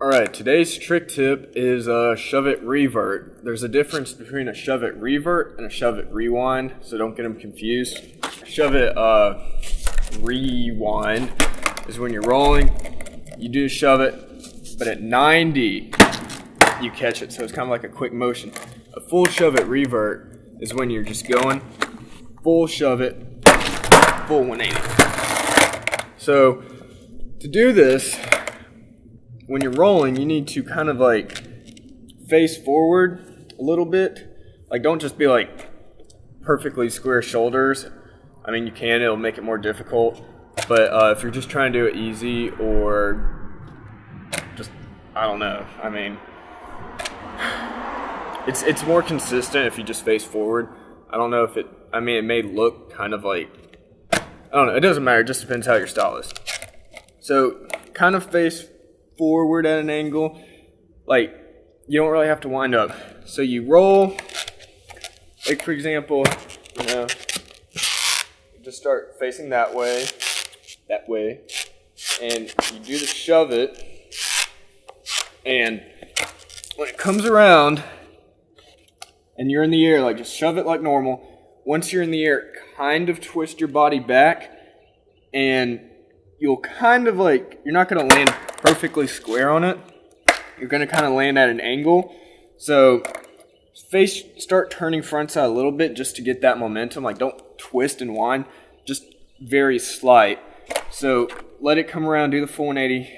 Alright, today's trick tip is shove it revert. There's a difference between a shove it revert and a shove it rewind, so don't get them confused. Shove it rewind is when you're rolling, you do shove it, but at 90 you catch it, so it's kind of like a quick motion. A full shove it revert is when you're just going full shove it, full 180. So to do this, when you're rolling, you need to kind of like face forward a little bit. Like, don't just be like perfectly square shoulders. I mean, you can, it'll make it more difficult. But if you're just trying to do it easy or just, I don't know. I mean, it's more consistent if you just face forward. I don't know if it may look kind of like, I don't know. It doesn't matter. It just depends how your style is. So kind of face forward at an angle, like you don't really have to wind up. So you roll, like for example, just start facing that way, and you do the shove it, and when it comes around and you're in the air, like just shove it like normal. Once you're in the air, kind of twist your body back, and you'll kind of like, you're not going to land perfectly square on it. You're going to kind of land at an angle. So start turning front side a little bit just to get that momentum. Like, don't twist and wind, just very slight. So let it come around, do the full 180,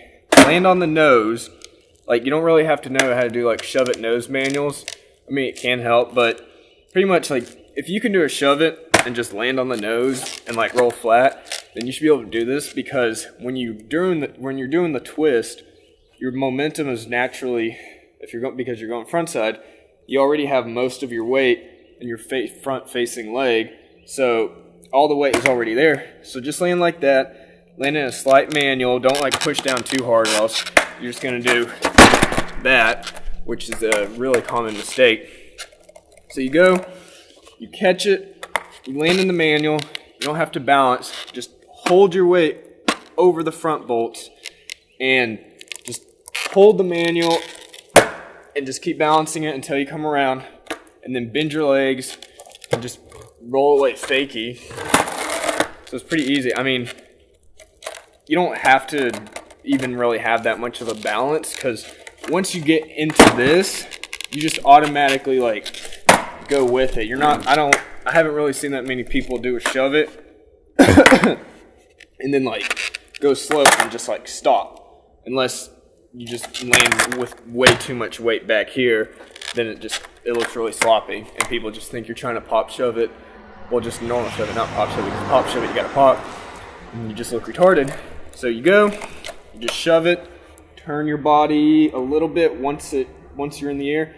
land on the nose. Like, you don't really have to know how to do like shove it nose manuals. I mean, it can help, but pretty much like if you can do a shove it and just land on the nose and like roll flat, then you should be able to do this, because when you're doing the twist, your momentum is naturally, because you're going front side, you already have most of your weight in your front facing leg, so all the weight is already there. So just land like that, land in a slight manual, don't like push down too hard or else you're just going to do that, which is a really common mistake. So you go, you catch it, you land in the manual, you don't have to balance, just hold your weight over the front bolts and just hold the manual and just keep balancing it until you come around, and then bend your legs and just roll away fakey. So it's pretty easy. I mean, you don't have to even really have that much of a balance, because once you get into this, you just automatically like go with it. I haven't really seen that many people do a shove it and then like go slow and just like stop, unless you just land with way too much weight back here. Then it looks really sloppy and people just think you're trying to pop shove it. Well, just normal shove it, not pop shove it, because pop shove it you gotta pop and you just look retarded. So you go, you just shove it, turn your body a little bit once you're in the air,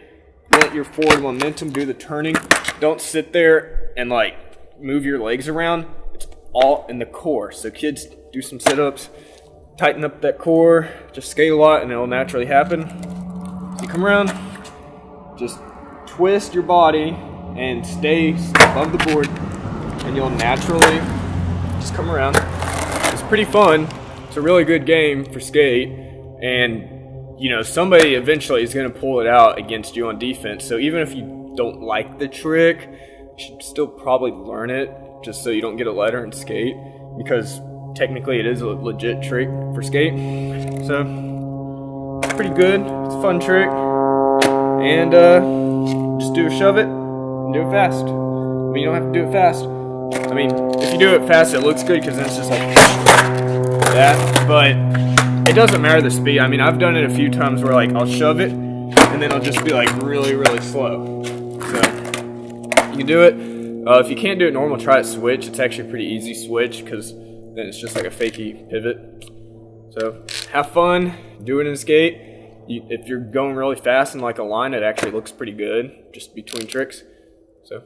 let your forward momentum do the turning. Don't sit there and like move your legs around. It's all in the core. So kids, do some sit-ups, tighten up that core, just skate a lot and it'll naturally happen. So you come around, just twist your body and stay above the board, and you'll naturally just come around. It's pretty fun. It's a really good game for skate, and somebody eventually is going to pull it out against you on defense. So even if you don't like the trick, you should still probably learn it, just so you don't get a letter in skate, because technically it is a legit trick for skate. So it's pretty good. It's a fun trick, and just do a shove it and do it fast. I mean, you don't have to do it fast. I mean, if you do it fast, it looks good because then it's just like that, but it doesn't matter the speed. I mean, I've done it a few times where like I'll shove it and then I'll just be like really, really slow. So you can do it. If you can't do it normal, try it switch. It's actually a pretty easy switch, because then it's just like a fakey pivot. So have fun, do it in skate. If you're going really fast in like a line, it actually looks pretty good just between tricks. So